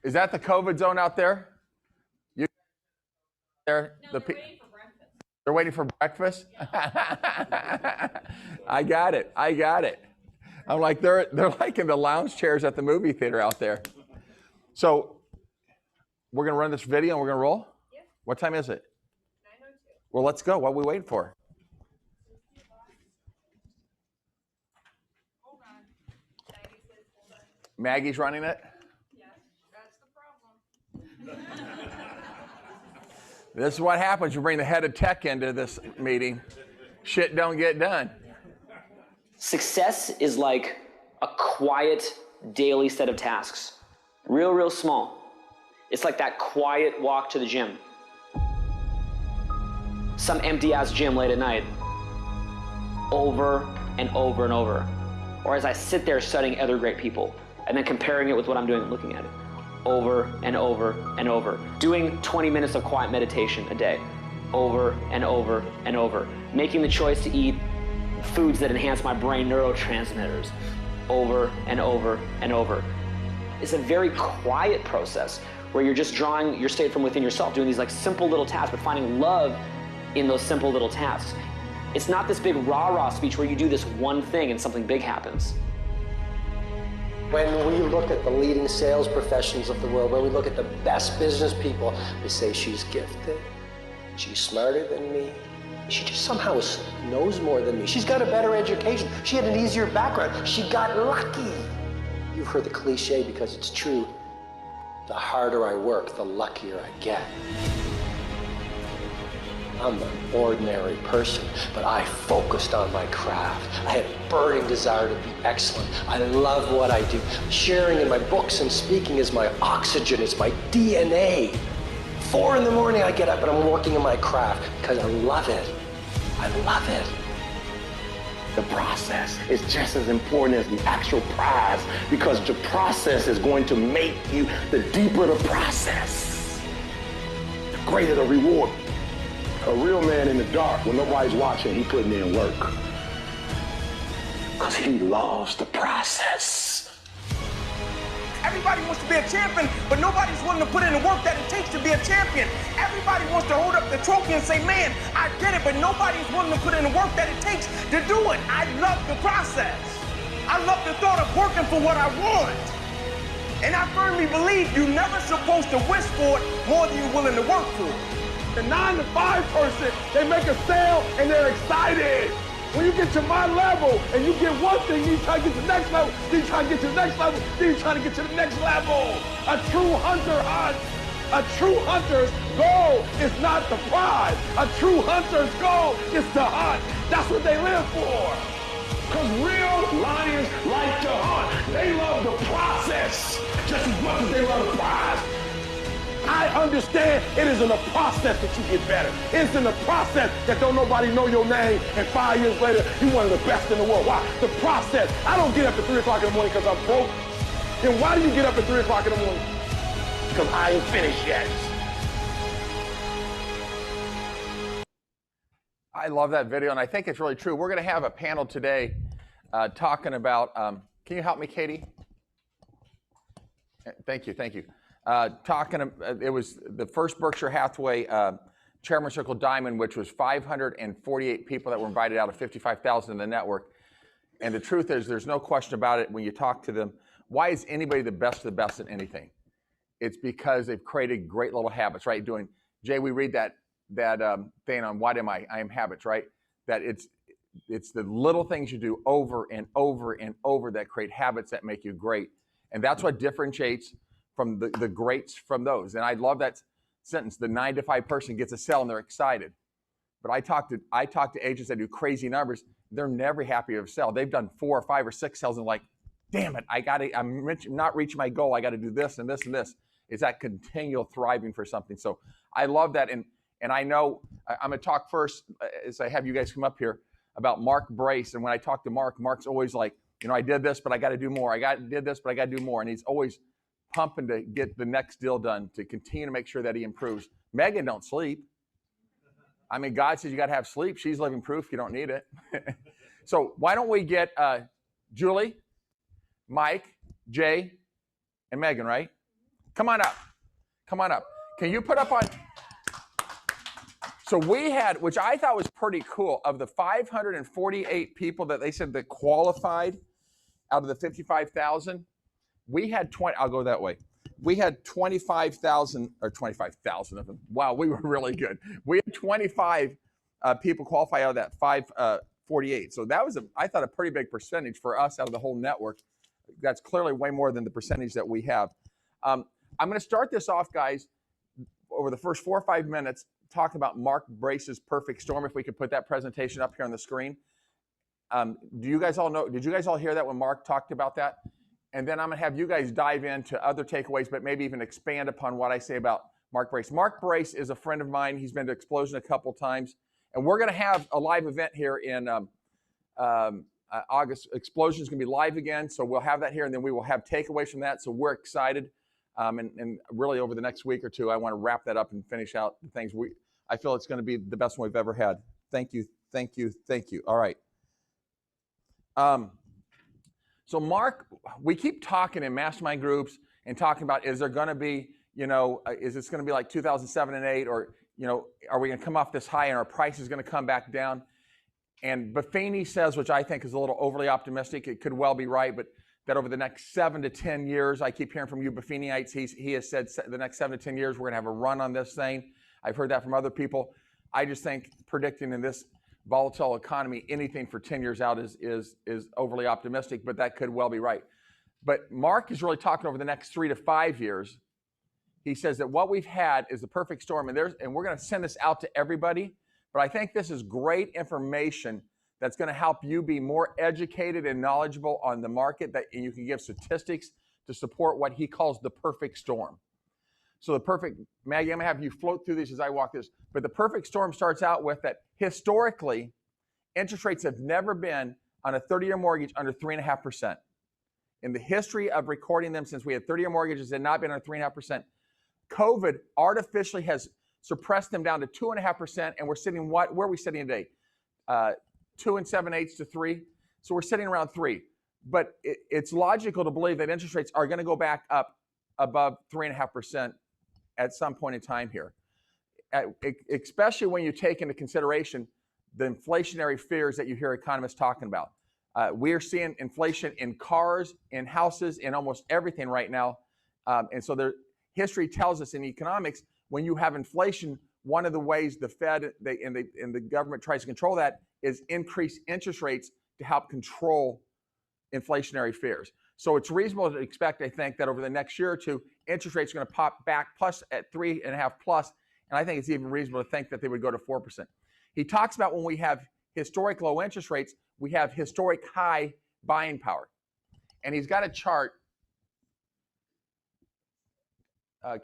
Is that the COVID zone out there? You there? No, they're waiting for breakfast. They're waiting for breakfast? Yeah. I got it. I'm like, they're like in the lounge chairs at the movie theater out there. So we're going to run this video and we're going to roll? Yeah. What time is it? 9:02. Well, let's go. What are we waiting for? Hold on. Maggie says hold on. Maggie's running it? Yes, that's the problem. This is what happens. You bring the head of tech into this meeting. Shit don't get done. Success is like a quiet daily set of tasks. Real small. It's like that quiet walk to the gym. Some empty ass gym late at night. Over and over and over. Or as I sit there studying other great people and then comparing it with what I'm doing and looking at it. Over and over and over. Doing 20 minutes of quiet meditation a day. Over and over and over. Making the choice to eat foods that enhance my brain neurotransmitters. Over and over and over. It's a very quiet process where you're just drawing your state from within yourself, doing these like simple little tasks, but finding love in those simple little tasks. It's not this big rah-rah speech where you do this one thing and something big happens. When we look at the leading sales professionals of the world, when we look at the best business people, we say she's gifted, she's smarter than me, she just somehow knows more than me. She's got a better education, she had an easier background, she got lucky. You've heard the cliche because it's true. The harder I work, the luckier I get. I'm an ordinary person, but I focused on my craft. I had a burning desire to be excellent. I love what I do. Sharing in my books and speaking is my oxygen, it's my DNA. 4 in the morning I get up and I'm working on my craft because I love it. I love it. The process is just as important as the actual prize because the process is going to make you, the deeper the process, the greater the reward. A real man in the dark, when nobody's watching, he putting in work. Because he loves the process. Everybody wants to be a champion, but nobody's willing to put in the work that it takes to be a champion. Everybody wants to hold up the trophy and say, man, I did it, but nobody's willing to put in the work that it takes to do it. I love the process. I love the thought of working for what I want. And I firmly believe you're never supposed to wish for it more than you're willing to work for it. The 9-to-5 person, they make a sale and they're excited. When you get to my level and you get one thing, you try to get to the next level, then you try to get to the next level, then you try to get to the next level. A true hunter hunts. A true hunter's goal is not the prize. A true hunter's goal is to hunt. That's what they live for. Because real lions like to hunt. They love the process just as much as they love the prize. I understand it is in the process that you get better. It's in the process that don't nobody know your name and 5 years later, you're one of the best in the world. Why? The process. I don't get up at 3 o'clock in the morning because I'm broke. Then why do you get up at 3 o'clock in the morning? Because I ain't finished yet. I love that video, and I think it's really true. We're going to have a panel today talking about, can you help me, Katie? Thank you. It was the first Berkshire Hathaway Chairman Circle Diamond, which was 548 people that were invited out of 55,000 in the network. And the truth is, there's no question about it when you talk to them. Why is anybody the best of the best at anything? It's because they've created great little habits, right? Jay, we read that thing on What Am I? I Am Habits, right? That it's the little things you do over and over and over that create habits that make you great. And that's what differentiates from the greats from those. And I love that sentence, the 9-to-5 person gets a sale and they're excited. But I talk to agents that do crazy numbers, they're never happy with a sale. They've done 4 or 5 or 6 sales and like, damn it, I'm not reaching my goal, I gotta do this and this and this. It's that continual thriving for something. So I love that. And I know, I'm gonna talk first, as I have you guys come up here, about Mark Brace. And when I talk to Mark, Mark's always like, I did this, but I gotta do more. Did this, but I gotta do more. And he's always pumping to get the next deal done, to continue to make sure that he improves. Megan don't sleep. I mean, God says you got to have sleep. She's living proof you don't need it. So why don't we get Julie, Mike, Jay, and Megan, right? Come on up. Come on up. Can you put up on? So we had, which I thought was pretty cool, of the 548 people that they said that qualified out of the 55,000, we had 20, I'll go that way. We had 25,000 or 25,000 of them. Wow, we were really good. We had 25 people qualify out of that 548. So that was, I thought, a pretty big percentage for us out of the whole network. That's clearly way more than the percentage that we have. I'm going to start this off, guys, over the first 4 or 5 minutes, talk about Mark Brace's Perfect Storm. If we could put that presentation up here on the screen. Do you guys all know, did you guys all hear that when Mark talked about that? And then I'm going to have you guys dive into other takeaways, but maybe even expand upon what I say about Mark Brace. Mark Brace is a friend of mine. He's been to Explosion a couple times. And we're going to have a live event here in August. Explosion is going to be live again. So we'll have that here, and then we will have takeaways from that. So we're excited. And really over the next week or two, I want to wrap that up and finish out the things. I feel it's going to be the best one we've ever had. Thank you, thank you, thank you. All right. So Mark, we keep talking in mastermind groups and talking about, is there going to be, is this going to be like 2007 and 8, or, are we going to come off this high and our price is going to come back down? And Buffini says, which I think is a little overly optimistic, it could well be right, but that over the next 7 to 10 years, I keep hearing from you Buffiniites, he has said the next 7 to 10 years, we're going to have a run on this thing. I've heard that from other people. I just think predicting in this volatile economy, anything for 10 years out is overly optimistic, but that could well be right. But Mark is really talking over the next 3 to 5 years. He says that what we've had is the perfect storm, and we're going to send this out to everybody. But I think this is great information that's going to help you be more educated and knowledgeable on the market, and you can give statistics to support what he calls the perfect storm. So the perfect, Maggie, I'm going to have you float through these as I walk this, but the perfect storm starts out with that historically, interest rates have never been on a 30-year mortgage under 3.5%. In the history of recording them since we had 30-year mortgages, they had not been under 3.5%. COVID artificially has suppressed them down to 2.5%, and we're sitting, where are we sitting today? 2 7/8 to 3. So we're sitting around 3. But it's logical to believe that interest rates are going to go back up above 3.5% at some point in time here, especially when you take into consideration the inflationary fears that you hear economists talking about. We're seeing inflation in cars, in houses, in almost everything right now. And so history tells us in economics, when you have inflation, one of the ways the Fed and the government tries to control that is increase interest rates to help control inflationary fears. So it's reasonable to expect, I think, that over the next year or two, interest rates are going to pop back plus at 3.5 plus, and I think it's even reasonable to think that they would go to 4%. He talks about when we have historic low interest rates, we have historic high buying power. And he's got a chart.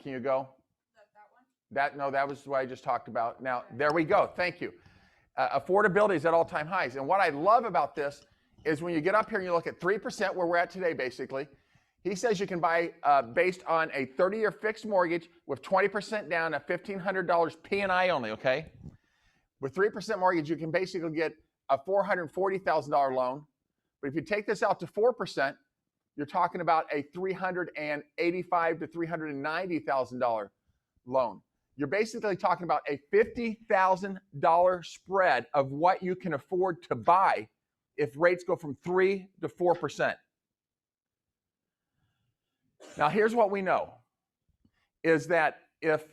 Can you go? That was what I just talked about. Now, there we go. Thank you. Affordability is at all-time highs. And what I love about this is when you get up here and you look at 3%, where we're at today, basically, he says you can buy, based on a 30-year fixed mortgage with 20% down at $1,500 P&I only, okay? With 3% mortgage, you can basically get a $440,000 loan. But if you take this out to 4%, you're talking about a $385,000 to $390,000 loan. You're basically talking about a $50,000 spread of what you can afford to buy if rates go from 3 to 4%. Now, here's what we know, is that if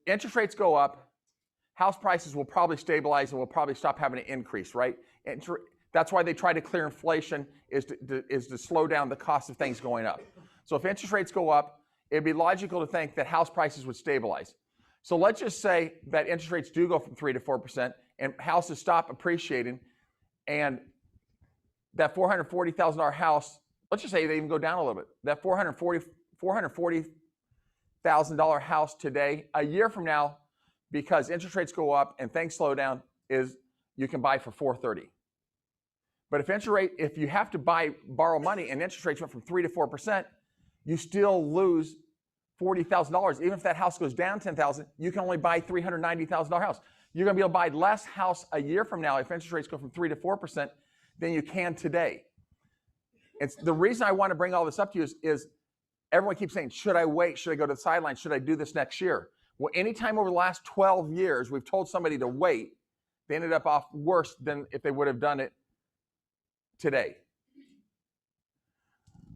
interest rates go up, house prices will probably stabilize and will probably stop having to increase, right? That's why they try to clear inflation, is to slow down the cost of things going up. So if interest rates go up, it'd be logical to think that house prices would stabilize. So let's just say that interest rates do go from 3 to 4% and houses stop appreciating, and that $440,000 house, let's just say they even go down a little bit. That $440,000 house today, a year from now, because interest rates go up and things slow down, is you can buy for $430,000. But if you have to borrow money and interest rates went from 3 to 4%, you still lose $40,000. Even if that house goes down $10,000, you can only buy $390,000 house. You're going to be able to buy less house a year from now if interest rates go from 3 to 4% than you can today. It's the reason I want to bring all this up to you is Everyone keeps saying, should I wait? Should I go to the sideline? Should I do this next year? Well, anytime over the last 12 years we've told somebody to wait, they ended up off worse than if they would have done it today.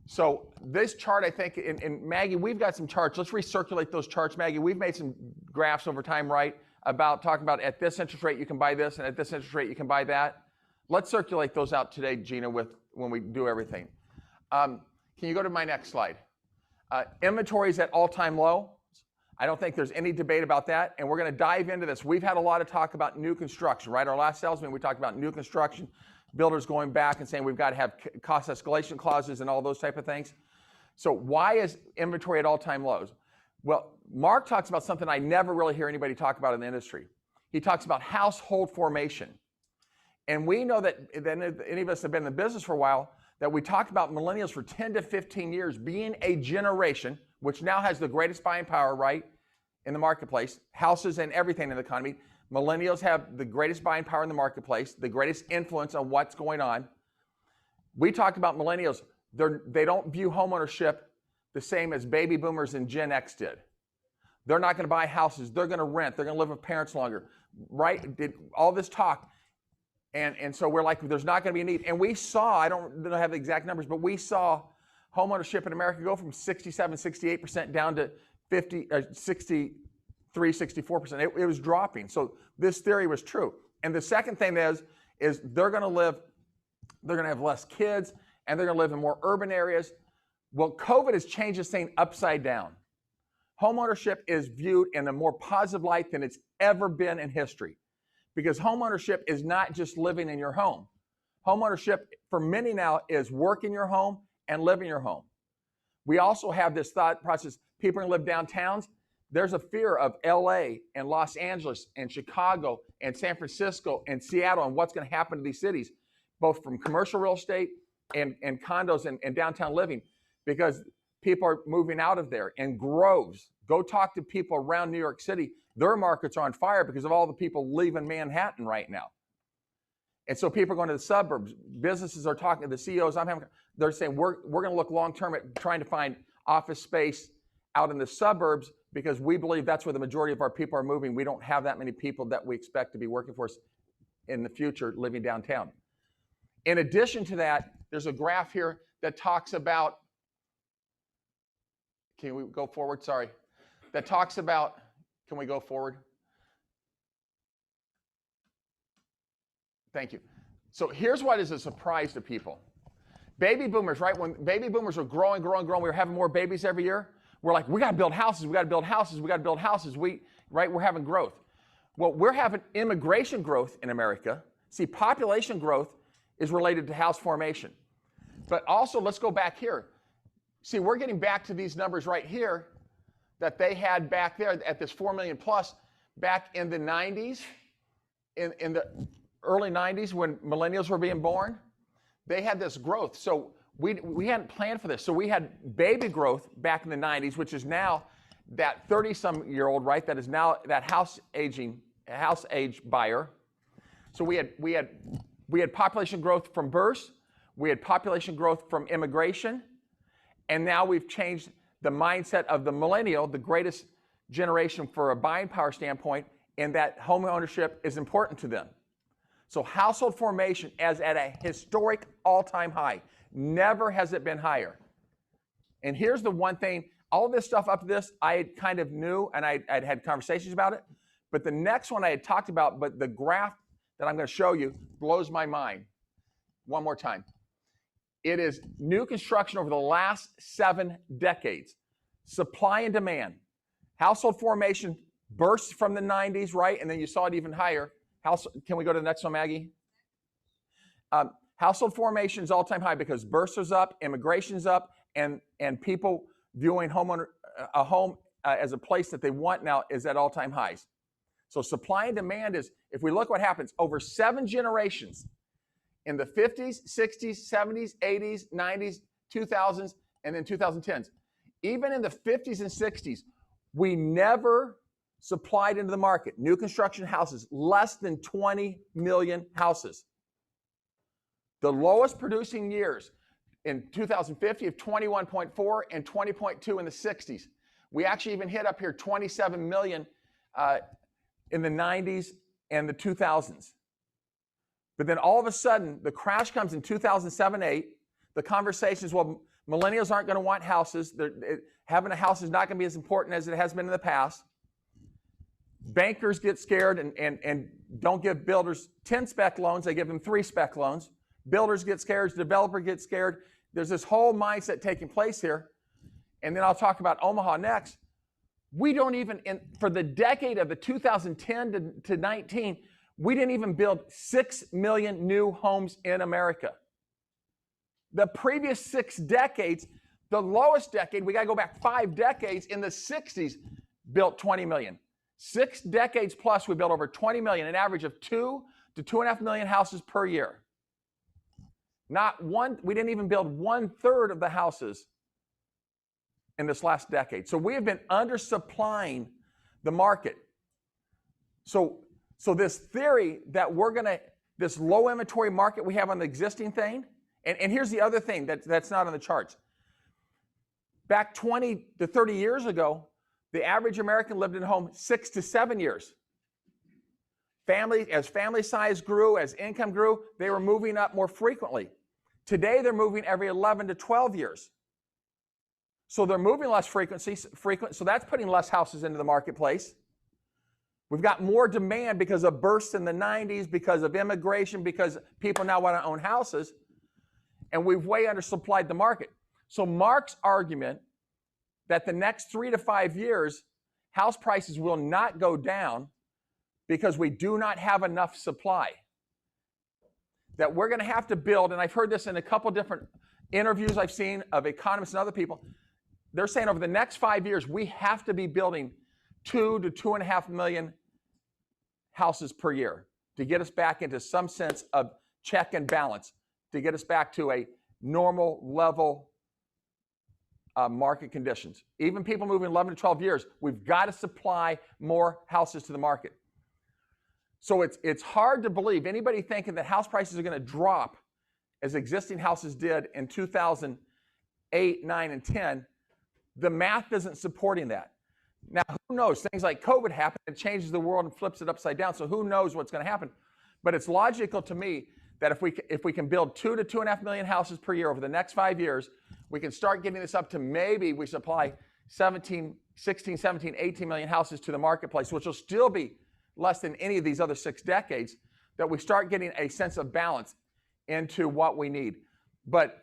So this chart, I think, and Maggie, we've got some charts. Let's recirculate those charts, Maggie. We've made some graphs over time, right, about talking about at this interest rate you can buy this, and at this interest rate you can buy that. Let's circulate those out today, Gina, when we do everything. Can you go to my next slide? Inventory is at all-time low. I don't think there's any debate about that, and we're going to dive into this. We've had a lot of talk about new construction, right? Our last salesman, we talked about new construction, builders going back and saying we've got to have cost escalation clauses and all those type of things. So why is inventory at all-time lows? Well, Mark talks about something I never really hear anybody talk about in the industry. He talks about household formation. And we know that any of us have been in the business for a while, that we talked about millennials for 10 to 15 years being a generation which now has the greatest buying power, right, in the marketplace, houses and everything in the economy. Millennials have the greatest buying power in the marketplace, the greatest influence on what's going on. We talked about millennials. They don't view homeownership the same as baby boomers and Gen X did. They're not going to buy houses. They're going to rent. They're going to live with parents longer, right? Did all this talk. And so we're like, there's not going to be a need. And we saw, I don't have the exact numbers, but we saw homeownership in America go from 67, 68% down to 63, 64%. It was dropping. So this theory was true. And the second thing is they're going to have less kids, and they're going to live in more urban areas. Well, COVID has changed this thing upside down. Homeownership is viewed in a more positive light than it's ever been in history. Because homeownership is not just living in your home. Homeownership, for many now, is work in your home and live in your home. We also have this thought process, people are going to live downtowns. There's a fear of LA and Los Angeles and Chicago and San Francisco and Seattle and what's going to happen to these cities, both from commercial real estate and condos and downtown living, because people are moving out of there. And groves, go talk to people around New York City. Their markets are on fire because of all the people leaving Manhattan right now. And so people are going to the suburbs. Businesses are talking to the CEOs. They're saying we're going to look long-term at trying to find office space out in the suburbs because we believe that's where the majority of our people are moving. We don't have that many people that we expect to be working for us in the future living downtown. In addition to that, there's a graph here that talks about, can we go forward? Sorry. That talks about, can we go forward? Thank you. So here's what is a surprise to people. Baby boomers, right? When baby boomers were growing, we were having more babies every year. We're like, we got to build houses, we got to build houses, we got to build houses. Right? We're having growth. Well, we're having immigration growth in America. See, population growth is related to house formation. But also, let's go back here. See, we're getting back to these numbers right here that they had back there at this 4 million plus back in the 90s, in the early 90s when millennials were being born. They had this growth. So we hadn't planned for this. So we had baby growth back in the 90s, which is now that 30-some-year-old, right, that is now that house age buyer. So we had population growth from births. We had population growth from immigration. And now we've changed the mindset of the millennial, the greatest generation for a buying power standpoint, in that home ownership is important to them. So household formation is at a historic all-time high. Never has it been higher. And here's the one thing, all of this stuff up to this, I kind of knew, and I'd had conversations about it. But the next one I had talked about, but the graph that I'm going to show you blows my mind. One more time. It is new construction over the last 7 decades. Supply and demand. Household formation bursts from the 90s, right? And then you saw it even higher. Can we go to the next one, Maggie? Household formation is all-time high because births is up, immigration's up, and people viewing a home as a place that they want now is at all-time highs. So supply and demand is, if we look what happens, over 7 generations, in the 50s, 60s, 70s, 80s, 90s, 2000s, and then 2010s. Even in the 50s and 60s, we never supplied into the market new construction houses, less than 20 million houses. The lowest producing years, in 2050 of 21.4 and 20.2 in the 60s. We actually even hit up here 27 million in the 90s and the 2000s. But then all of a sudden, the crash comes in 2007-8. The conversation is, well, millennials aren't going to want houses. Having a house is not going to be as important as it has been in the past. Bankers get scared and don't give builders 10 spec loans. They give them 3 spec loans. Builders get scared. Developer gets scared. There's this whole mindset taking place here. And then I'll talk about Omaha next. We don't even, for the decade of the 2010 to 19, we didn't even build 6 million new homes in America. The previous 6 decades, the lowest decade, we got to go back 5 decades, in the 60s, built 20 million. 6 decades plus, we built over 20 million, an average of 2 to 2.5 million houses per year. Not one, we didn't even build 1/3 of the houses in this last decade. So we have been undersupplying the market. So this theory that we're going to, this low inventory market we have on the existing thing, and here's the other thing that's not on the charts. Back 20 to 30 years ago, the average American lived in a home 6 to 7 years. As family size grew, as income grew, they were moving up more frequently. Today, they're moving every 11 to 12 years. So they're moving less frequent, so that's putting less houses into the marketplace. We've got more demand because of bursts in the 90s, because of immigration, because people now want to own houses, and we've way undersupplied the market. So Mark's argument that the next 3 to 5 years, house prices will not go down because we do not have enough supply. That we're going to have to build, and I've heard this in a couple different interviews I've seen of economists and other people. They're saying over the next 5 years, we have to be building 2 to 2.5 million houses per year to get us back into some sense of check and balance, to get us back to a normal level market conditions. Even people moving 11 to 12 years, we've got to supply more houses to the market. So it's hard to believe anybody thinking that house prices are going to drop as existing houses did in 2008, 9, and 10. The math isn't supporting that. Now, who knows? Things like COVID happen, it changes the world and flips it upside down, so who knows what's going to happen. But it's logical to me that if we can build 2 to 2.5 million houses per year over the next 5 years, we can start getting this up to maybe we supply 16, 17, 18 million houses to the marketplace, which will still be less than any of these other 6 decades, that we start getting a sense of balance into what we need. But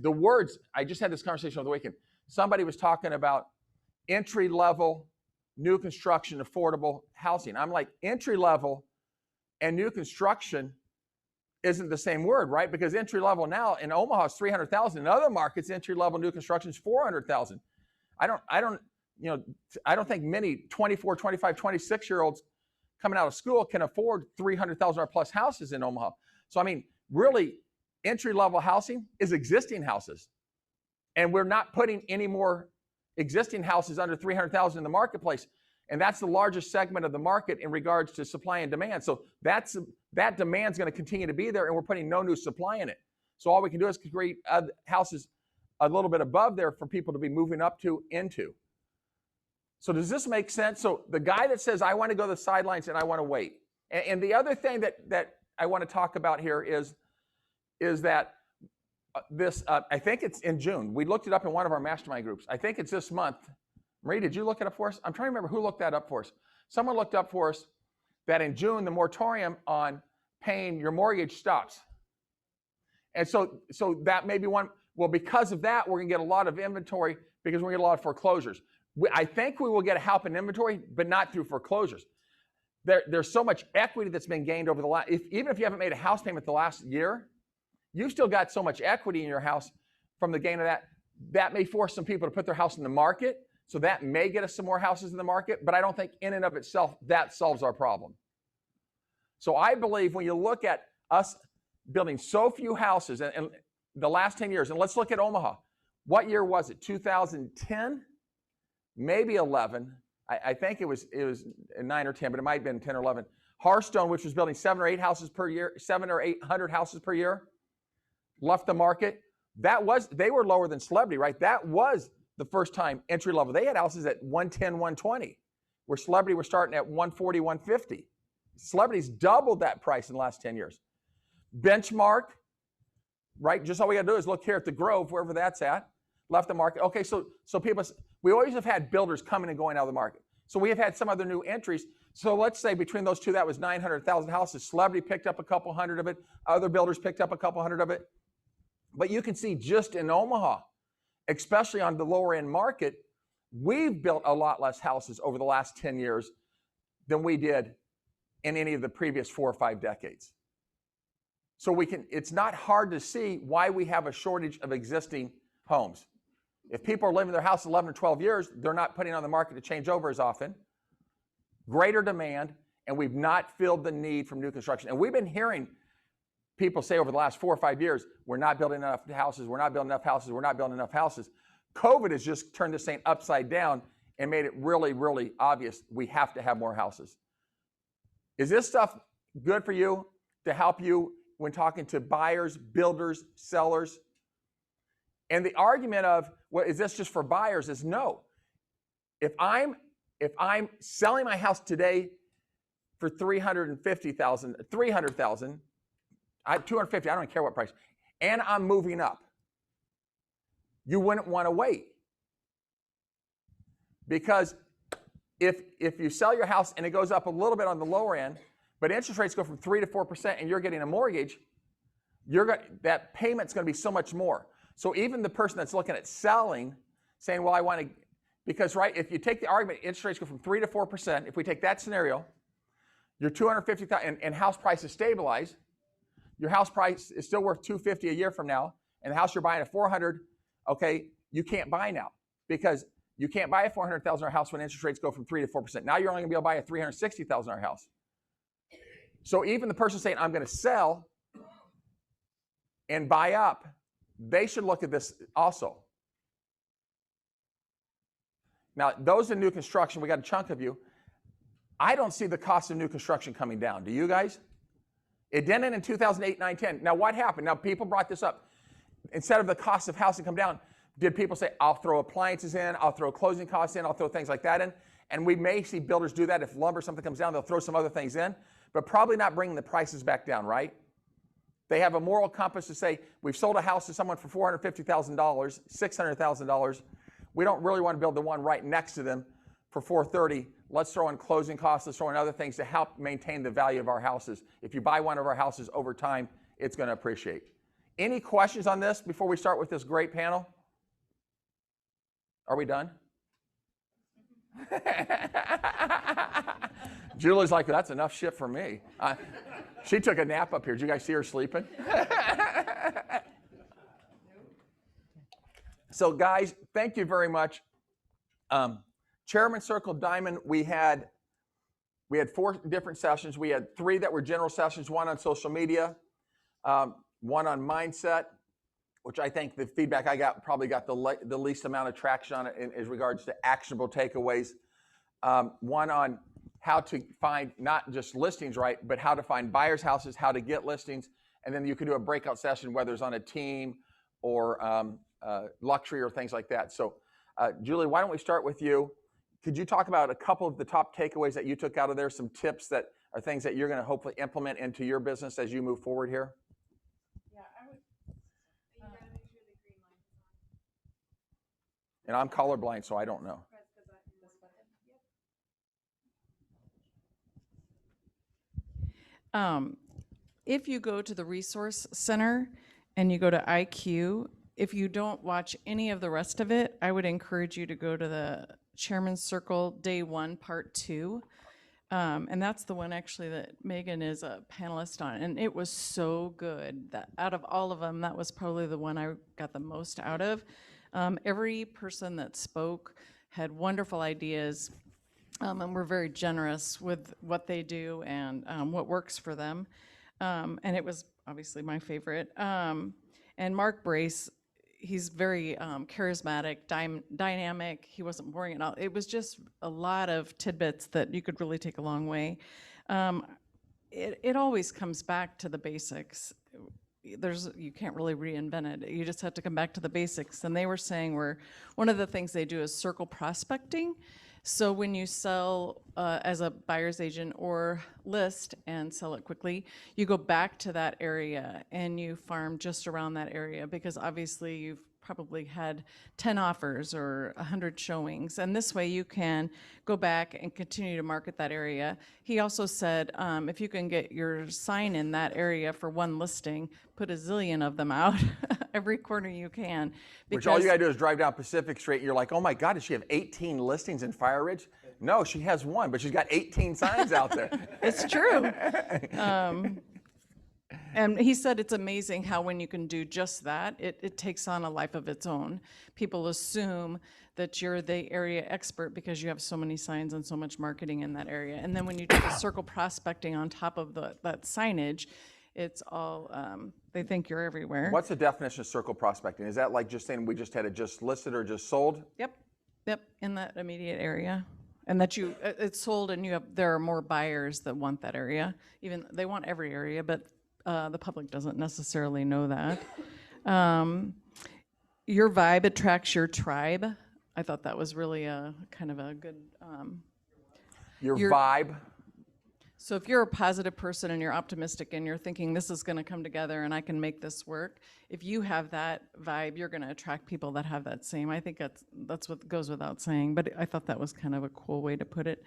the words, I just had this conversation over the weekend. Somebody was talking about entry-level, new construction, affordable housing. I'm like, entry-level and new construction isn't the same word, right? Because entry-level now in Omaha is $300,000. In other markets, entry-level new construction is $400,000. I don't think many 24, 25, 26-year-olds coming out of school can afford $300,000 plus houses in Omaha. So, I mean, really, entry-level housing is existing houses. And we're not putting any more existing houses under $300,000 in the marketplace. And that's the largest segment of the market in regards to supply and demand. So that demand's going to continue to be there, and we're putting no new supply in it. So all we can do is create houses a little bit above there for people to be moving up to, into. So does this make sense? So the guy that says, I want to go to the sidelines and I want to wait. And the other thing that I want to talk about here is that this, I think it's in June. We looked it up in one of our mastermind groups. I think it's this month. Marie, did you look it up for us? I'm trying to remember who looked that up for us. Someone looked up for us that in June, the moratorium on paying your mortgage stops. And so that may be one. Well, because of that, we're going to get a lot of inventory because we're going to get a lot of foreclosures. I think we will get help in inventory, but not through foreclosures. There's so much equity that's been gained over the last, even if you haven't made a house payment the last year, you've still got so much equity in your house from the gain of that. That may force some people to put their house in the market. So that may get us some more houses in the market, but I don't think in and of itself that solves our problem. So I believe when you look at us building so few houses in the last 10 years, and let's look at Omaha. What year was it? 2010? Maybe 11. I think it was 9 or 10, but it might have been 10 or 11. Hearthstone, which was building 700 or 800 houses per year, left the market. They were lower than Celebrity, right? That was the first time entry level. They had houses at 110, 120, where Celebrity were starting at 140, 150. Celebrity's doubled that price in the last 10 years. Benchmark, right? Just all we got to do is look here at the Grove, wherever that's at, left the market. Okay, so people, we always have had builders coming and going out of the market. So we have had some other new entries. So let's say between those two, that was 900,000 houses. Celebrity picked up a couple hundred of it. Other builders picked up a couple hundred of it. But you can see just in Omaha, especially on the lower end market, we've built a lot less houses over the last 10 years than we did in any of the previous 4 or 5 decades. So it's not hard to see why we have a shortage of existing homes. If people are living in their house 11 or 12 years, they're not putting on the market to change over as often. Greater demand, and we've not filled the need from new construction. And we've been hearing people say over the last 4 or 5 years, we're not building enough houses, we're not building enough houses, we're not building enough houses. COVID has just turned this thing upside down and made it really, really obvious we have to have more houses. Is this stuff good for you to help you when talking to buyers, builders, sellers? And the argument of, well, is this just for buyers is no. If I'm selling my house today for $350,000, $300,000, 250, I don't care what price, and I'm moving up, you wouldn't want to wait. Because if you sell your house and it goes up a little bit on the lower end, but interest rates go from 3 to 4% and you're getting a mortgage, that payment's going to be so much more. So even the person that's looking at selling, saying, well, I want to, because, right, if you take the argument, interest rates go from 3 to 4%, if we take that scenario, your $250,000 and house prices stabilize, your house price is still worth $250 a year from now, and the house you're buying at $400, okay, you can't buy now because you can't buy a $400,000 house when interest rates go from 3 to 4%. Now you're only going to be able to buy a $360,000 house. So even the person saying, I'm going to sell and buy up, they should look at this also. Now, those in new construction, we got a chunk of you. I don't see the cost of new construction coming down. Do you guys? It didn't in 2008, 9, 10. Now, what happened? Now, people brought this up. Instead of the cost of housing come down, did people say, I'll throw appliances in, I'll throw closing costs in, I'll throw things like that in? And we may see builders do that. If lumber, something comes down, they'll throw some other things in, but probably not bringing the prices back down, right? They have a moral compass to say, we've sold a house to someone for $450,000, $600,000. We don't really want to build the one right next to them for $430,000. Let's throw in closing costs, let's throw in other things to help maintain the value of our houses. If you buy one of our houses over time, it's going to appreciate. Any questions on this before we start with this great panel? Are we done? Julie's like, that's enough shit for me. She took a nap up here. Did you guys see her sleeping? So guys, thank you very much. Chairman Circle Diamond, we had 4 different sessions. We had 3 that were general sessions, 1 on social media, 1 on mindset, which I think the feedback I got probably got the least amount of traction on it in regards to actionable takeaways. 1 on how to find not just listings right, but how to find buyers' houses, how to get listings, and then you could do a breakout session, whether it's on a team or luxury or things like that. So Julie, why don't we start with you? Could you talk about a couple of the top takeaways that you took out of there, some tips that are things that you're going to hopefully implement into your business as you move forward here? Yeah, I would. You gotta make sure the green line is on. And I'm colorblind, so I don't know. Press the button. Yep. If you go to the Resource Center and you go to IQ, if you don't watch any of the rest of it, I would encourage you to go to the Chairman's Circle Day 1, Part 2. And that's the one actually that Megan is a panelist on. And it was so good that out of all of them, that was probably the one I got the most out of. Every person that spoke had wonderful ideas and were very generous with what they do and what works for them. And it was obviously my favorite. And Mark Brace, he's very charismatic, dynamic. He wasn't boring at all. It was just a lot of tidbits that you could really take a long way. It always comes back to the basics. you can't really reinvent it. You just have to come back to the basics. And they were saying one of the things they do is circle prospecting. So when you sell as a buyer's agent or list and sell it quickly, you go back to that area and you farm just around that area, because obviously you've probably had 10 offers or 100 showings, and this way you can go back and continue to market that area. He also said if you can get your sign in that area for one listing, put a zillion of them out every corner you can. Which all you gotta do is drive down Pacific Street, and you're like, oh my God, does she have 18 listings in Fire Ridge? No, she has one, but she's got 18 signs out there. It's true. And he said it's amazing how when you can do just that, it takes on a life of its own. People assume that you're the area expert because you have so many signs and so much marketing in that area. And then when you do the circle prospecting on top of that signage, it's all, they think you're everywhere. What's the definition of circle prospecting? Is that like just saying we just had it just listed or just sold? Yep, in that immediate area. And that it's sold and there are more buyers that want that area. Even, they want every area, but the public doesn't necessarily know that. Your vibe attracts your tribe. I thought that was really a kind of a good. Your vibe. So if you're a positive person and you're optimistic and you're thinking this is going to come together and I can make this work, if you have that vibe, you're going to attract people that have that same. I think that's what goes without saying, but I thought that was kind of a cool way to put it.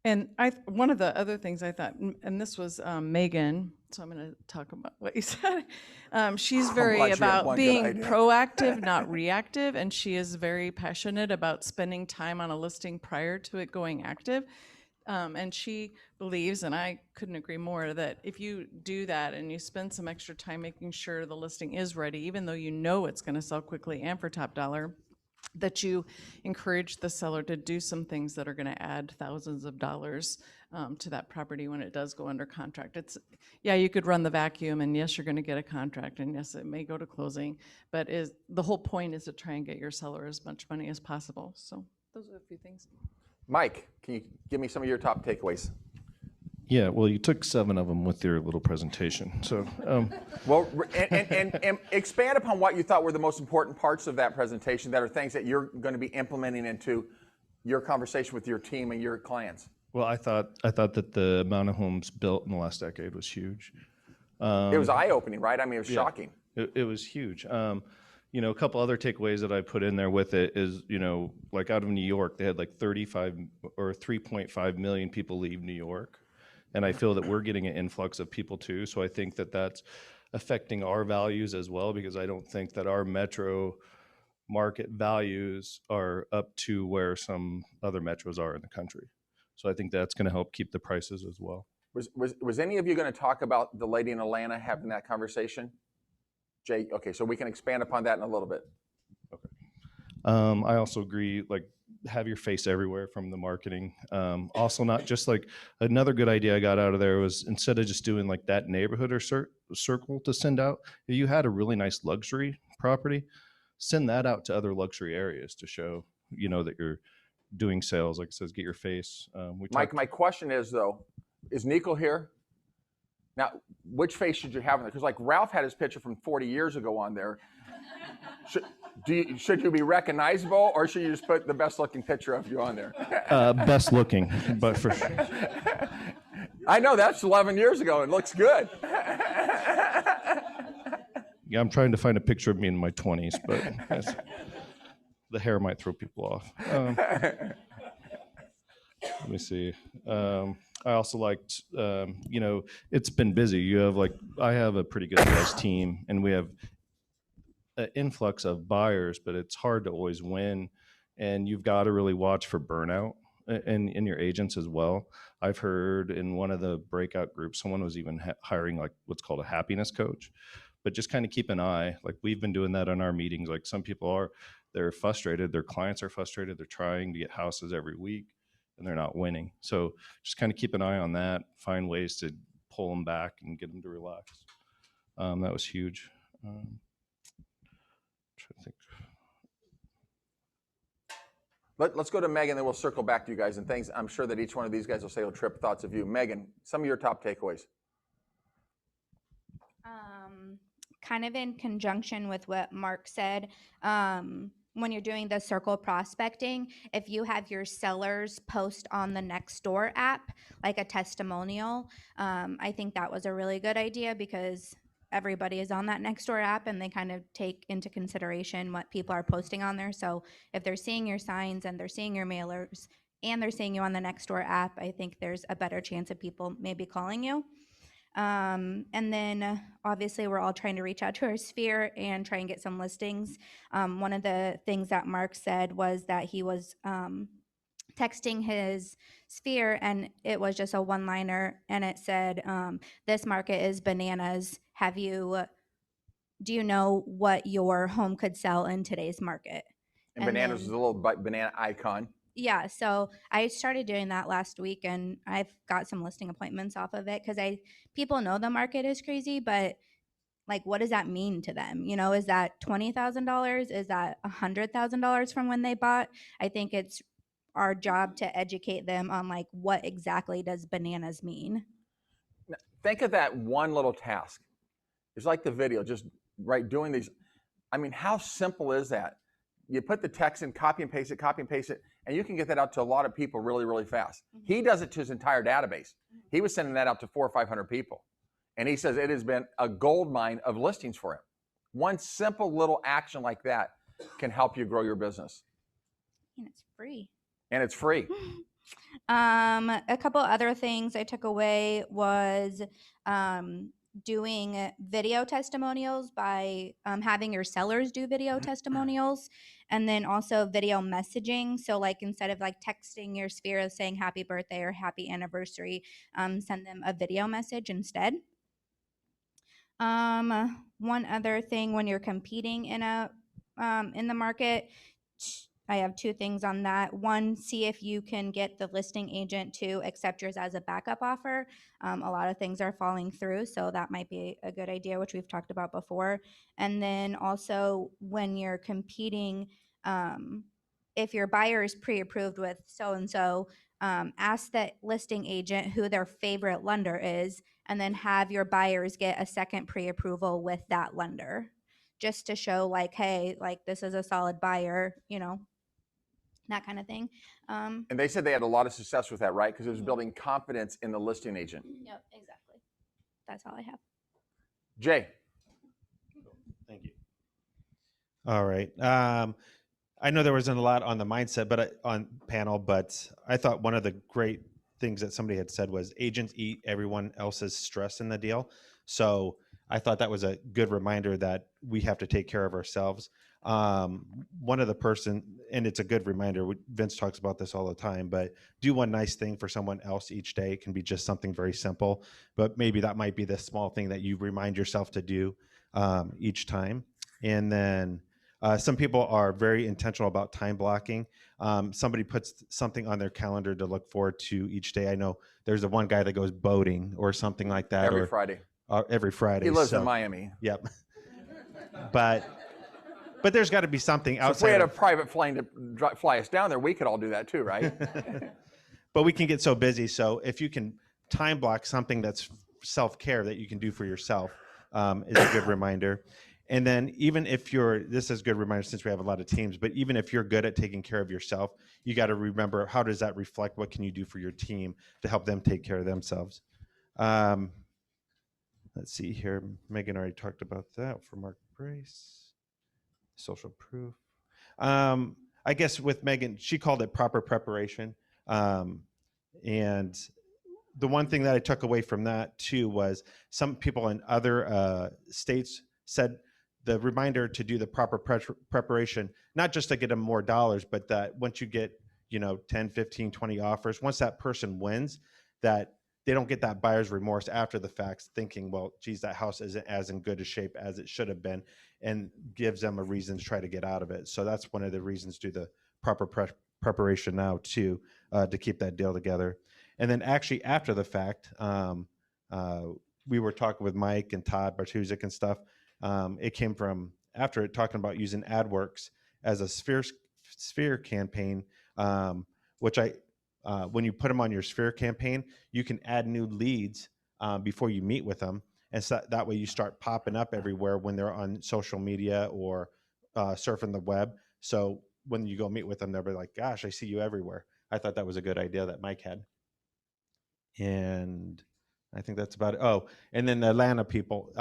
And one of the other things I thought, and this was Megan, so I'm going to talk about what you said. She's very about being proactive, not reactive, and she is very passionate about spending time on a listing prior to it going active. And she believes, and I couldn't agree more, that if you do that and you spend some extra time making sure the listing is ready, even though you know it's going to sell quickly and for top dollar, that you encourage the seller to do some things that are going to add thousands of dollars to that property when it does go under contract. You could run the vacuum, and yes, you're going to get a contract, and yes, it may go to closing, but the whole point is to try and get your seller as much money as possible. So those are a few things. Mike, can you give me some of your top takeaways? Yeah, well, you took 7 of them with your little presentation. So, well, and expand upon what you thought were the most important parts of that presentation that are things that you're going to be implementing into your conversation with your team and your clients. Well, I thought that the amount of homes built in the last decade was huge. It was eye-opening, right? I mean, it was shocking. It was huge. A couple other takeaways that I put in there with it is, like out of New York, they had like 35 or 3.5 million people leave New York. And I feel that we're getting an influx of people too. So I think that that's affecting our values as well, because I don't think that our metro market values are up to where some other metros are in the country. So I think that's going to help keep the prices as well. Was any of you going to talk about the lady in Atlanta having that conversation? Jay, okay, so we can expand upon that in a little bit. Okay. I also agree, like, have your face everywhere from the marketing. Also, not just like, another good idea I got out of there was, instead of just doing like that neighborhood or circle to send out, if you had a really nice luxury property, send that out to other luxury areas to show, that you're doing sales. Like it says, get your face. Mike, my question is though, is Nico here? Now, which face should you have on there? Because like Ralph had his picture from 40 years ago on there. Should you be recognizable, or should you just put the best looking picture of you on there? Best looking, but for sure. I know, that's 11 years ago. It looks good. Yeah, I'm trying to find a picture of me in my 20s, but the hair might throw people off. Let me see. I also liked, it's been busy. I have a pretty good size team, and we have an influx of buyers, but it's hard to always win. And you've got to really watch for burnout in your agents as well. I've heard in one of the breakout groups, someone was even hiring like what's called a happiness coach. But just kind of keep an eye. Like we've been doing that in our meetings. Like some people they're frustrated. Their clients are frustrated. They're trying to get houses every week, and they're not winning. So just kind of keep an eye on that. Find ways to pull them back and get them to relax. That was huge. Trying to think. Let's go to Megan, then we'll circle back to you guys and things. I'm sure that each one of these guys will say, "Oh, Trip, thoughts of you." Megan, some of your top takeaways. Kind of in conjunction with what Mark said, when you're doing the circle prospecting, if you have your sellers post on the Nextdoor app, like a testimonial, I think that was a really good idea because everybody is on that Nextdoor app and they kind of take into consideration what people are posting on there. So if they're seeing your signs and they're seeing your mailers and they're seeing you on the Nextdoor app, I think there's a better chance of people maybe calling you. And then obviously we're all trying to reach out to our sphere and try and get some listings. One of the things that Mark said was that he was texting his sphere and it was just a one-liner and it said, this market is bananas. Do you know what your home could sell in today's market? And bananas is a little banana icon. Yeah, so I started doing that last week and I've got some listing appointments off of it because people know the market is crazy, but like, what does that mean to them? You know, is that $20,000? Is that $100,000 from when they bought? I think it's our job to educate them on like, what exactly does bananas mean? Think of that one little task. It's like the video, just doing these. I mean, how simple is that? You put the text in, copy and paste it, and you can get that out to a lot of people really, really fast. Mm-hmm. He does it to his entire database. He was sending that out to 400 or 500 people. And he says it has been a gold mine of listings for him. One simple little action like that can help you grow your business. And it's free. And it's free. A couple other things I took away was doing video testimonials by having your sellers do video testimonials, and then also video messaging. So like instead of like texting your sphere saying happy birthday or happy anniversary, send them a video message instead. One other thing, when you're competing in the market, I have two things on that. One, see if you can get the listing agent to accept yours as a backup offer. A lot of things are falling through, so that might be a good idea, which we've talked about before. And then also when you're competing, if your buyer is pre-approved with so-and-so, ask that listing agent who their favorite lender is, and then have your buyers get a second pre-approval with that lender, just to show like, hey, like this is a solid buyer, you know, that kind of thing. And they said they had a lot of success with that, right? Because it was building confidence in the listing agent. Yep, exactly. That's all I have. Jay. Thank you. All right. I know there wasn't a lot on the mindset on panel, but I thought one of the great things that somebody had said was agents eat everyone else's stress in the deal. So I thought that was a good reminder that we have to take care of ourselves. One of the person, and it's a good reminder, Vince talks about this all the time, but do one nice thing for someone else each day. It can be just something very simple, but maybe that might be the small thing that you remind yourself to do each time. And then some people are very intentional about time blocking. Somebody puts something on their calendar to look forward to each day. I know there's the one guy that goes boating or something like that. Every Friday. Every Friday. He lives in Miami. Yep. But there's got to be something outside. So if we had a private plane to fly us down there, we could all do that too, right? But we can get so busy. So if you can time block something that's self-care that you can do for yourself, is a good reminder. And then even if this is a good reminder since we have a lot of teams, but even if you're good at taking care of yourself, you got to remember, how does that reflect? What can you do for your team to help them take care of themselves? Let's see here. Megan already talked about that for Mark Brace. Social proof. I guess with Megan, she called it proper preparation. And the one thing that I took away from that too was some people in other states said the reminder to do the proper preparation, not just to get them more dollars, but that once you get, 10, 15, 20 offers, once that person wins, that they don't get that buyer's remorse after the fact, thinking, well, geez, that house isn't as in good a shape as it should have been, and gives them a reason to try to get out of it. So that's one of the reasons to do the proper preparation now too, to keep that deal together. And then actually after the fact, we were talking with Mike and Todd Bartuzik and stuff. It came from after talking about using AdWorks as a sphere campaign. which when you put them on your Sphere campaign, you can add new leads before you meet with them. And so that way you start popping up everywhere when they're on social media or surfing the web. So when you go meet with them, they'll be like, gosh, I see you everywhere. I thought that was a good idea that Mike had. And I think that's about it. Oh, and then the Atlanta people,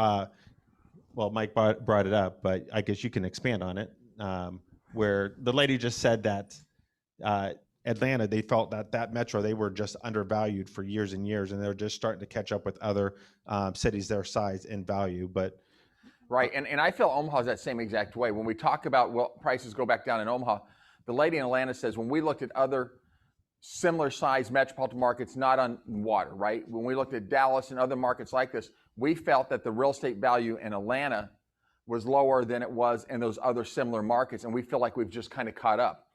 well, Mike brought it up, but I guess you can expand on it, where the lady just said that Atlanta, they felt that metro, they were just undervalued for years and years, and they're just starting to catch up with other cities their size and value. But Right, and I feel Omaha's that same exact way. When we talk about, well, prices go back down in Omaha, the lady in Atlanta says when we looked at other similar size metropolitan markets, not on water, right? When we looked at Dallas and other markets like this, we felt that the real estate value in Atlanta was lower than it was in those other similar markets, and we feel like we've just kind of caught up.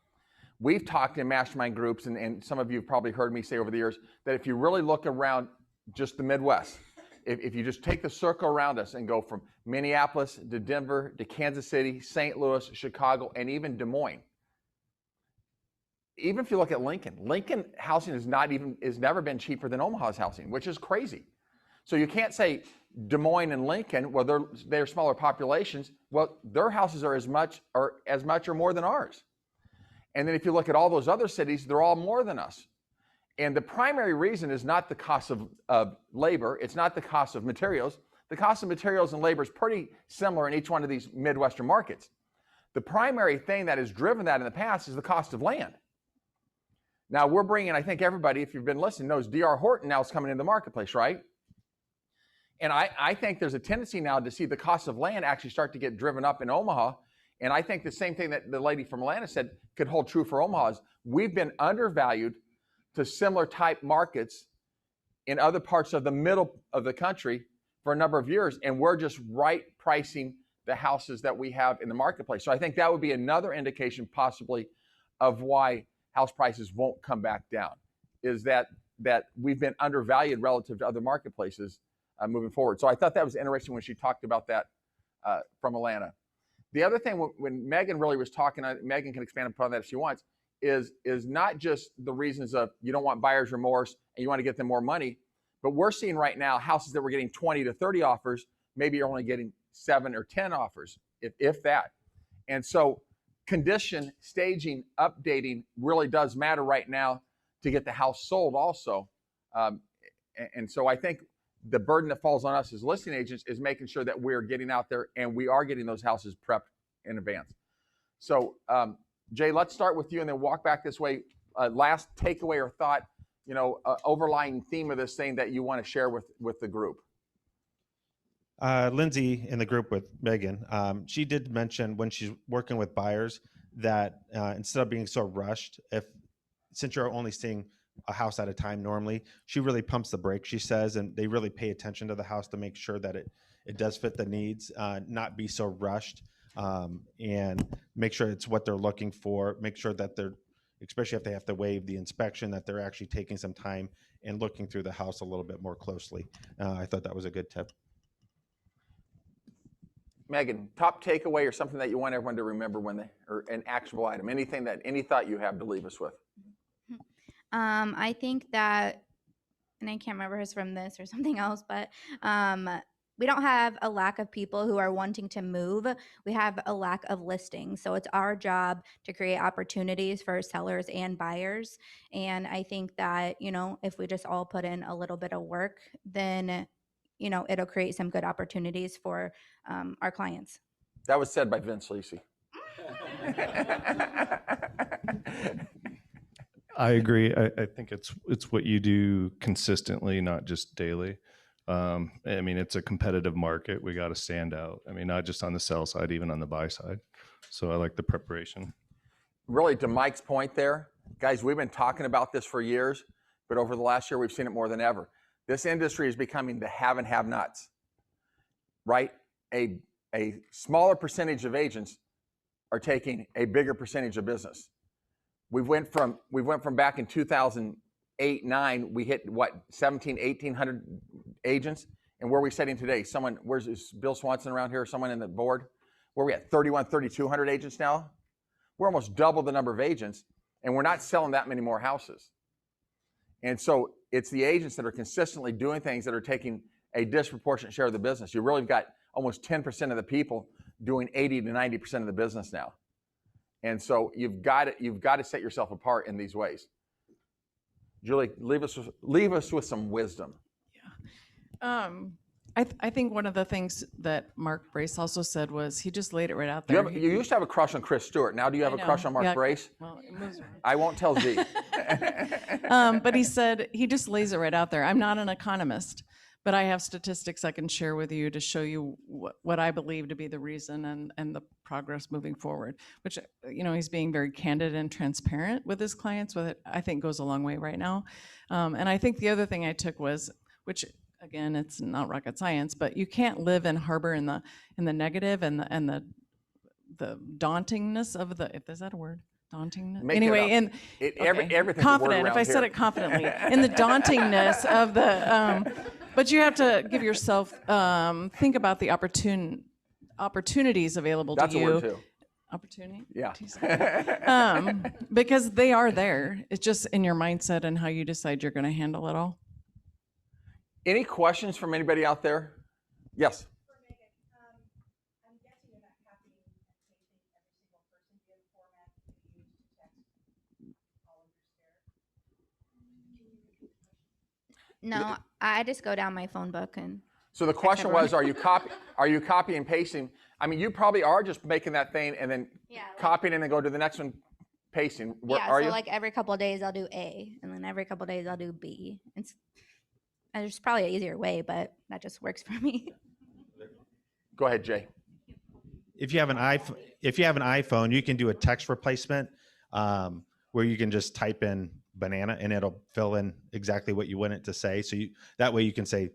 We've talked in mastermind groups, and some of you have probably heard me say over the years, that if you really look around just the Midwest, if you just take the circle around us and go from Minneapolis to Denver to Kansas City, St. Louis, Chicago, and even Des Moines. Even if you look at Lincoln housing has never been cheaper than Omaha's housing, which is crazy. So you can't say Des Moines and Lincoln, well, they're smaller populations. Well, their houses are as much or more than ours. And then if you look at all those other cities, they're all more than us. And the primary reason is not the cost of labor. It's not the cost of materials. The cost of materials and labor is pretty similar in each one of these Midwestern markets. The primary thing that has driven that in the past is the cost of land. Now we're bringing, I think everybody, if you've been listening, knows D.R. Horton now is coming into the marketplace, right? And I think there's a tendency now to see the cost of land actually start to get driven up in Omaha. And I think the same thing that the lady from Atlanta said could hold true for Omaha is we've been undervalued to similar type markets in other parts of the middle of the country for a number of years, and we're just right pricing the houses that we have in the marketplace. So I think that would be another indication possibly of why house prices won't come back down, is that we've been undervalued relative to other marketplaces moving forward. So I thought that was interesting when she talked about that from Atlanta. The other thing, when Megan really was talking, Megan can expand upon that if she wants, is not just the reasons of you don't want buyer's remorse and you want to get them more money, but we're seeing right now houses that were getting 20 to 30 offers, maybe you're only getting 7 or 10 offers, if that. And so condition, staging, updating really does matter right now to get the house sold also. And so I think the burden that falls on us as listing agents is making sure that we're getting out there and we are getting those houses prepped in advance. So Jay, let's start with you and then walk back this way. Last takeaway or thought, overlying theme of this thing that you want to share with the group. Lindsay in the group with Megan, she did mention when she's working with buyers that instead of being so rushed, since you're only seeing a house at a time normally, she really pumps the brakes, she says, and they really pay attention to the house to make sure that it does fit the needs, not be so rushed, and make sure it's what they're looking for, make sure that they're, especially if they have to waive the inspection, that they're actually taking some time and looking through the house a little bit more closely. I thought that was a good tip. Megan, top takeaway or something that you want everyone to remember or an actionable item, any thought you have to leave us with? I think that, and I can't remember who's from this or something else, but we don't have a lack of people who are wanting to move. We have a lack of listings. So it's our job to create opportunities for sellers and buyers. And I think that, if we just all put in a little bit of work, then, it'll create some good opportunities for our clients. That was said by Vince Lisi. I agree. I think it's what you do consistently, not just daily. It's a competitive market. We got to stand out. Not just on the sell side, even on the buy side. So I like the preparation. Really, to Mike's point there, guys, we've been talking about this for years, but over the last year, we've seen it more than ever. This industry is becoming the have and have-nots, right? A smaller percentage of agents are taking a bigger percentage of business. We went from back in 2008-9, we hit 1,800 agents, and where are we sitting today? Is Bill Swanson around here? Someone in the board? Where are we at? 3,200 agents now? We're almost double the number of agents, And we're not selling that many more houses. And so it's the agents that are consistently doing things that are taking a disproportionate share of the business. You really got almost 10% of the people doing 80 to 90% of the business now. And so you've got to set yourself apart in these ways. Julie, leave us with some wisdom. Yeah. I think one of the things that Mark Brace also said was he just laid it right out there. You used to have a crush on Chris Stewart. Now do you have a crush on Mark Brace? Well, it moves around. I won't tell Z. But he said he just lays it right out there. I'm not an economist, but I have statistics I can share with you to show you what I believe to be the reason and the progress moving forward, which, he's being very candid and transparent with his clients, with it, I think goes a long way right now. And I think the other thing I took was, which again, it's not rocket science, but you can't live and harbor in the negative and the dauntingness of the, if is that a word? Dauntingness. Anyway, everything's confident. If I said it confidently, in the dauntingness of the, but you have to give yourself think about the opportunities available That's to you. a word too. Opportunity. Yeah. Because they are there. It's just in your mindset and how you decide you're going to handle it all. Any questions from anybody out there? Yes. For Megan, I'm guessing you're not copying and pasting every single person in the format that you use to text all of your share. No, I just go down my phone book and. So the question was, are you copy and pasting? I mean, you probably are just making that thing and then copying and then go to the next one, pasting. Are you? Like every couple of days I'll do A, and then every couple of days I'll do B. There's probably an easier way, but that just works for me. Go ahead, Jay. If you have an iPhone, you can do a text replacement where you can just type in banana and it'll fill in exactly what you want it to say. So that way you can say,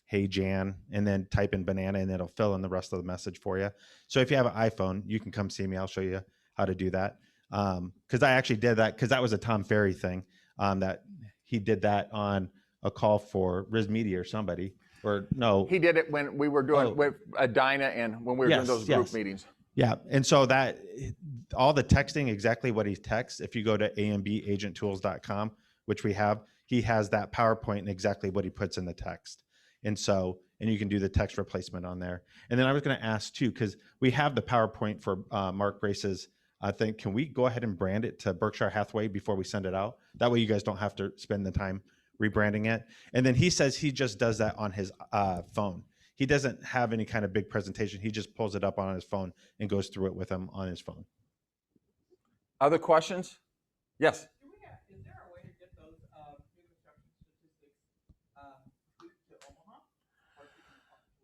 "Hey Jan," and then type in banana and it'll fill in the rest of the message for you. So if you have an iPhone, you can come see me. I'll show you how to do that. Because I actually did that because that was a Tom Ferry thing that he did that on a call for Riz Media or somebody, or no. He did it when we were doing with Dinah and when we were doing those group meetings. Yeah, and so that all the texting, exactly what he texts, if you go to ambagentTools.com, which we have, he has that PowerPoint and exactly what he puts in the text. And you can do the text replacement on there. And then I was going to ask too, because we have the PowerPoint for Mark Brace's thing. Can we go ahead and brand it to Berkshire Hathaway before we send it out? That way you guys don't have to spend the time rebranding it. And then he says he just does that on his phone. He doesn't have any kind of big presentation. He just pulls it up on his phone and goes through it with him on his phone. Other questions? Yes. Is there a way to get those new construction statistics to Omaha? Or to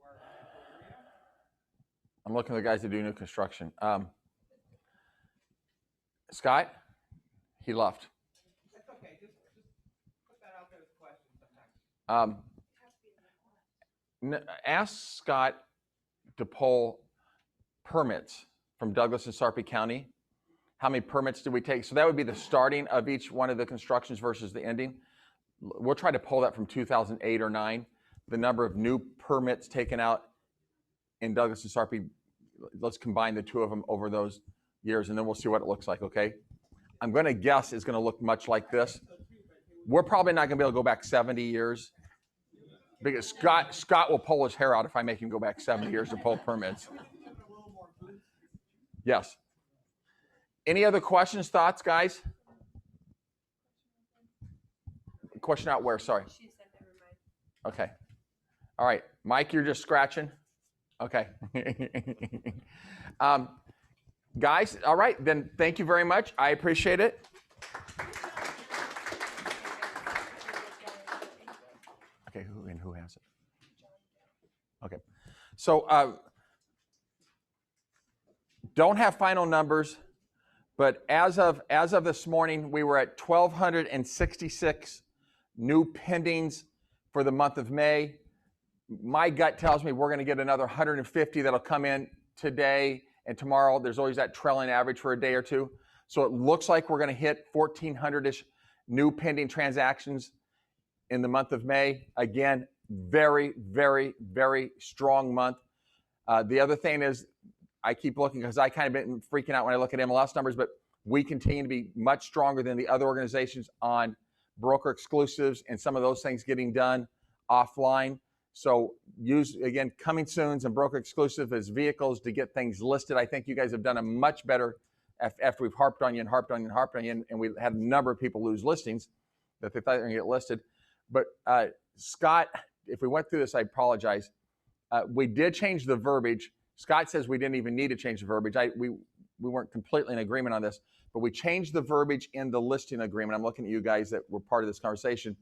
our area? I'm looking at the guys that do new construction. Scott, he left. That's okay. Just put that out there as a question sometime. Ask Scott to pull permits from Douglas and Sarpy County. How many permits did we take? So that would be the starting of each one of the constructions versus the ending. We'll try to pull that from 2008 or 9. The number of new permits taken out in Douglas and Sarpy, let's combine the two of them over those years, and then we'll see what it looks like, okay? I'm going to guess it's going to look much like this. We're probably not going to be able to go back 70 years because Scott will pull his hair out if I make him go back 70 years to pull permits. Yes. Any other questions, thoughts, guys? Question out where? Sorry. Okay. All right. Mike, you're just scratching? Okay. Guys, all right. Then thank you very much. I appreciate it. Okay. Who has it? Okay. So don't have final numbers. But as of this morning, we were at 1,266 new pendings for the month of May. My gut tells me we're going to get another 150 that'll come in today and tomorrow. There's always that trailing average for a day or two. So it looks like we're going to hit 1,400-ish new pending transactions in the month of May. Again, very, very, very strong month. The other thing is, I keep looking because I kind of been freaking out when I look at MLS numbers, but We continue to be much stronger than the other organizations on broker exclusives and some of those things getting done offline. So use, again, coming soons and broker exclusive as vehicles to get things listed. I think you guys have done a much better after we've harped on you and harped on you and harped on you, and we had a number of people lose listings that they thought they were going to get listed. But Scott, if we went through this, I apologize. We did change the verbiage. Scott says we didn't even need to change the verbiage. We weren't completely in agreement on this, but we changed the verbiage in the listing agreement. I'm looking at you guys that were part of this conversation,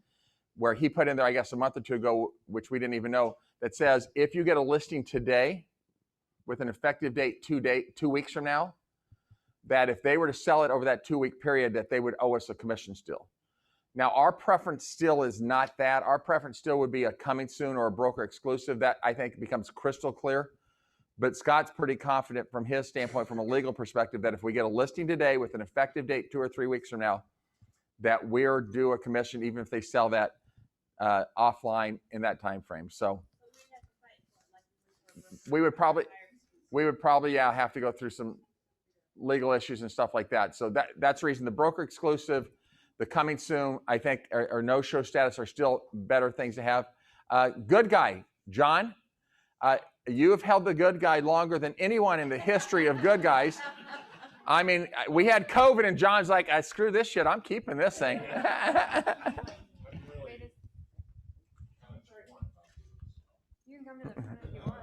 where he put in there, I guess, a month or two ago, which we didn't even know, that says if you get a listing today with an effective date 2 weeks from now, that if they were to sell it over that 2-week period, that they would owe us a commission still. Now, our preference still is not that. Our preference still would be a coming soon or a broker exclusive. That, I think, becomes crystal clear. But Scott's pretty confident from his standpoint, from a legal perspective, that if we get a listing today with an effective date 2 or 3 weeks from now, that we're due a commission, even if they sell that offline in that time frame. So we would probably have to go through some legal issues and stuff like that. So that's the reason the broker exclusive, the coming soon, I think, or no show status are still better things to have. Good guy, John, you have held the good guy longer than anyone in the history of good guys. I mean, we had COVID and John's like, screw this shit, I'm keeping this thing. You can come to the front if you want.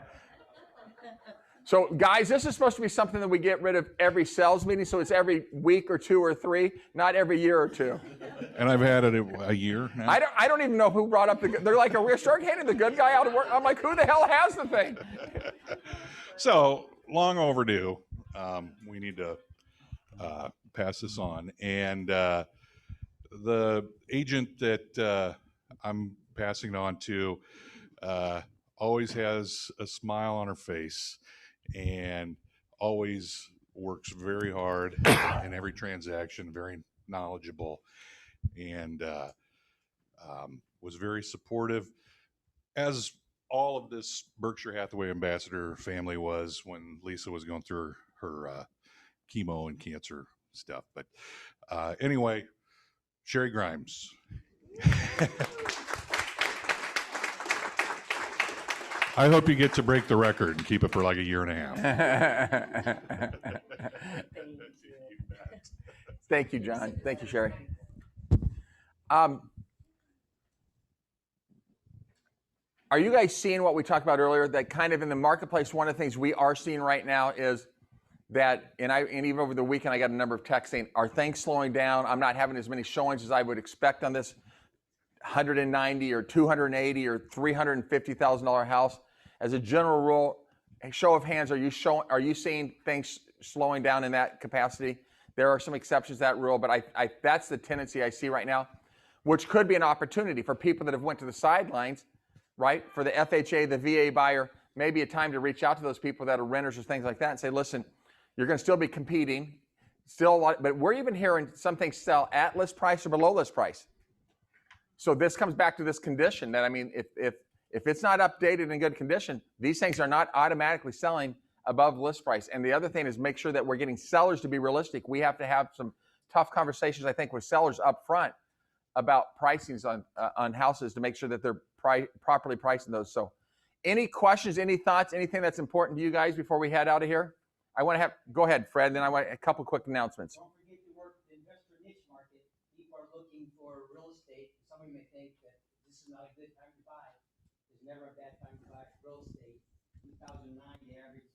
So guys, this is supposed to be something that we get rid of every sales meeting, so it's every week or 2 or 3, not every year or 2. And I've had it a year now. I don't even know who brought up they're like, we're starting handing the good guy out of work. I'm like, who the hell has the thing? So long overdue. We need to pass this on. And the agent that I'm passing it on to always has a smile on her face and always works very hard in every transaction, very knowledgeable, and was very supportive, as all of this Berkshire Hathaway ambassador family was when Lisa was going through her chemo and cancer stuff. But anyway, Sherry Grimes. I hope you get to break the record and keep it for like a year and a half. Thank you, John. Thank you, Sherry. Are you guys seeing what we talked about earlier? That kind of in the marketplace, one of the things we are seeing right now is that, and even over the weekend, I got a number of texts saying, are things slowing down? I'm not having as many showings as I would expect on this $190 or $280 or $350,000 house. As a general rule, a show of hands, are you seeing things slowing down in that capacity? There are some exceptions to that rule, but that's the tendency I see right now, which could be an opportunity for people that have went to the sidelines, right? For the FHA, the VA buyer, maybe a time to reach out to those people that are renters or things like that and say, listen, you're going to still be competing, still a lot, but we're even hearing some things sell at list price or below list price. So this comes back to this condition that, I mean, if it's not updated in good condition, these things are not automatically selling above list price. And the other thing is make sure that we're getting sellers to be realistic. We have to have some tough conversations, I think, with sellers up front about pricings on houses to make sure that they're properly pricing those. So any questions, any thoughts, anything that's important to you guys before we head out of here? I want to have, go ahead, Fred, then I want a couple quick announcements. Don't forget to work the investor niche market. People are looking for real estate. Some of you may think that this is not a good time to buy. There's never a bad time to buy real estate. 2009, the average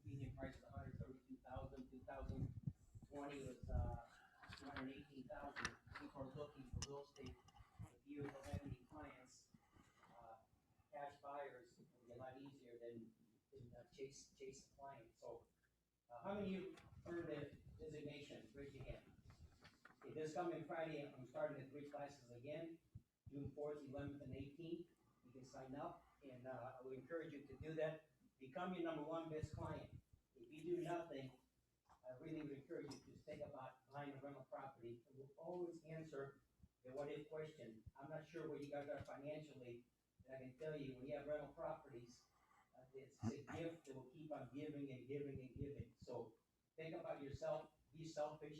median price was $132,000. 2020 was $218,000. People are looking for real estate. If you don't have any clients, cash buyers, it'll be a lot easier than chase a client. So how many of you earned a designation? Raise your hand. Okay, this coming Friday, I'm starting the 3 classes again, June 4th, 11th, and 18th. You can sign up, and I would encourage you to do that. Become your #1 best client. If you do nothing, I really would encourage you to think about buying a rental property. It will always answer the what-if question. I'm not sure where you guys are financially, but I can tell you, when you have rental properties, it's a gift that will keep on giving and giving and giving. So think about yourself, be be selfish.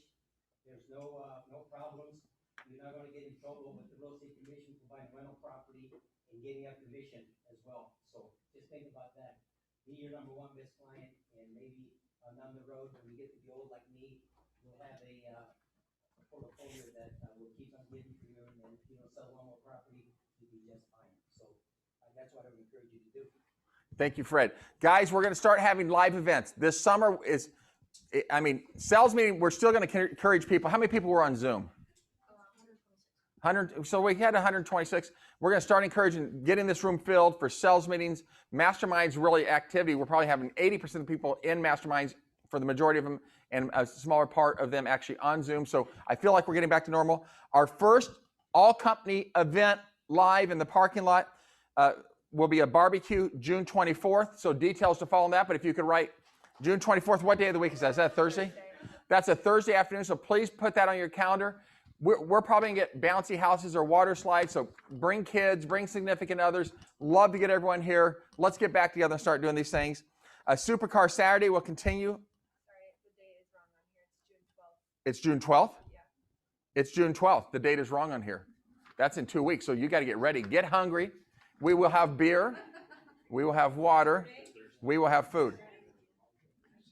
There's no problems. You're not gonna get in trouble with the real estate commission for buying rental property and getting a commission as well. So just think about that. Be your number one best client, and maybe down the road, when you get to be old like me, you'll have a portfolio that will keep on giving for you, and then, sell one more property, you'll be just fine. So that's what I would encourage you to do. Thank you, Fred. Guys, we're going to start having live events. This summer sales meeting, we're still going to encourage people. How many people were on Zoom? 100. So we had 126. We're going to start encouraging getting this room filled for sales meetings, masterminds, really activity. We're probably having 80% of the people in masterminds for the majority of them, and a smaller part of them actually on Zoom. So I feel like we're getting back to normal. Our first all-company event live in the parking lot will be a barbecue June 24th. So details to follow on that. But if you could write June 24th, what day of the week is that? Is that a Thursday? That's a Thursday afternoon. So please put that on your calendar. We're probably going to get bouncy houses or water slides. So bring kids, bring significant others. Love to get everyone here. Let's get back together and start doing these things. Supercar Saturday will continue. Sorry, the date is wrong on here. It's June 12th? Yeah. It's June 12th. The date is wrong on here. That's in 2 weeks. So you got to get ready. Get hungry. We will have beer. We will have water. We will have food.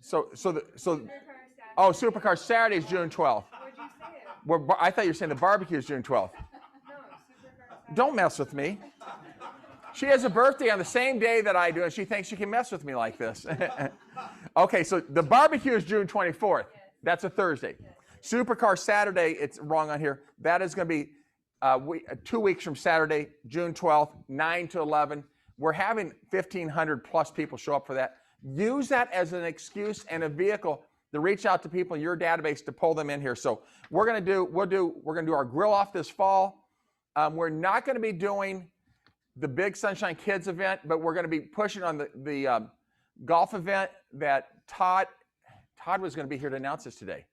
Supercar Saturday is June 12th. What'd you say it? I thought you were saying the barbecue is June 12th. No, Supercar. Don't mess with me. She has a birthday on the same day that I do, and she thinks she can mess with me like this. Okay, so the barbecue is June 24th. That's a Thursday. Supercar Saturday, it's wrong on here. That is going to be 2 weeks from Saturday, June 12th, 9 to 11. We're having 1,500 plus people show up for that. Use that as an excuse and a vehicle to reach out to people in your database to pull them in here. So we're going to do our grill off this fall. We're not going to be doing the big Sunshine Kids event, but we're going to be pushing on the golf event that Todd was going to be here to announce this today.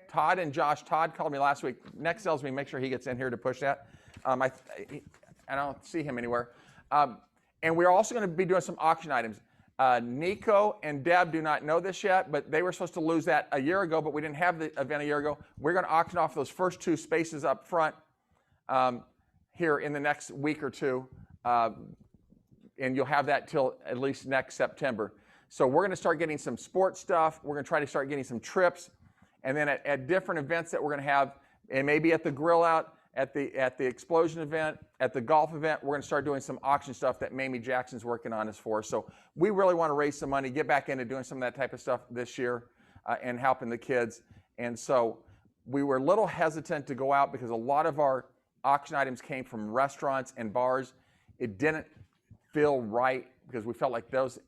Todd and Josh. Todd called me last week. Next sales meeting, make sure he gets in here to push that. I don't see him anywhere. And we're also going to be doing some auction items. Nico and Deb do not know this yet, but they were supposed to lose that a year ago, but we didn't have the event a year ago. We're going to auction off those first 2 spaces up front here in the next week or two. And you'll have that till at least next September. So we're going to start getting some sports stuff. We're going to try to start getting some trips. And then at different events that we're going to have, and maybe at the grill out, at the explosion event, at the golf event, we're going to start doing some auction stuff that Mamie Jackson's working on us for. So we really want to raise some money, get back into doing some of that type of stuff this year and helping the kids. And so we were a little hesitant to go out because a lot of our auction items came from restaurants and bars. It didn't feel right because we felt like those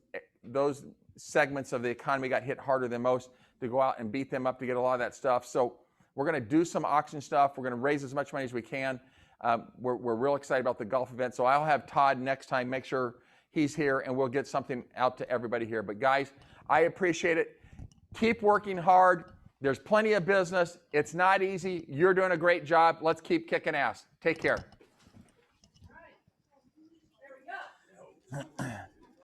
segments of the economy got hit harder than most, to go out and beat them up to get a lot of that stuff. So we're going to do some auction stuff. We're going to raise as much money as we can. We're real excited about the golf event. So I'll have Todd next time, make sure he's here, and we'll get something out to everybody here. But guys, I appreciate it. Keep working hard. There's plenty of business. It's not easy. You're doing a great job. Let's keep kicking ass. Take care. All right. There we go.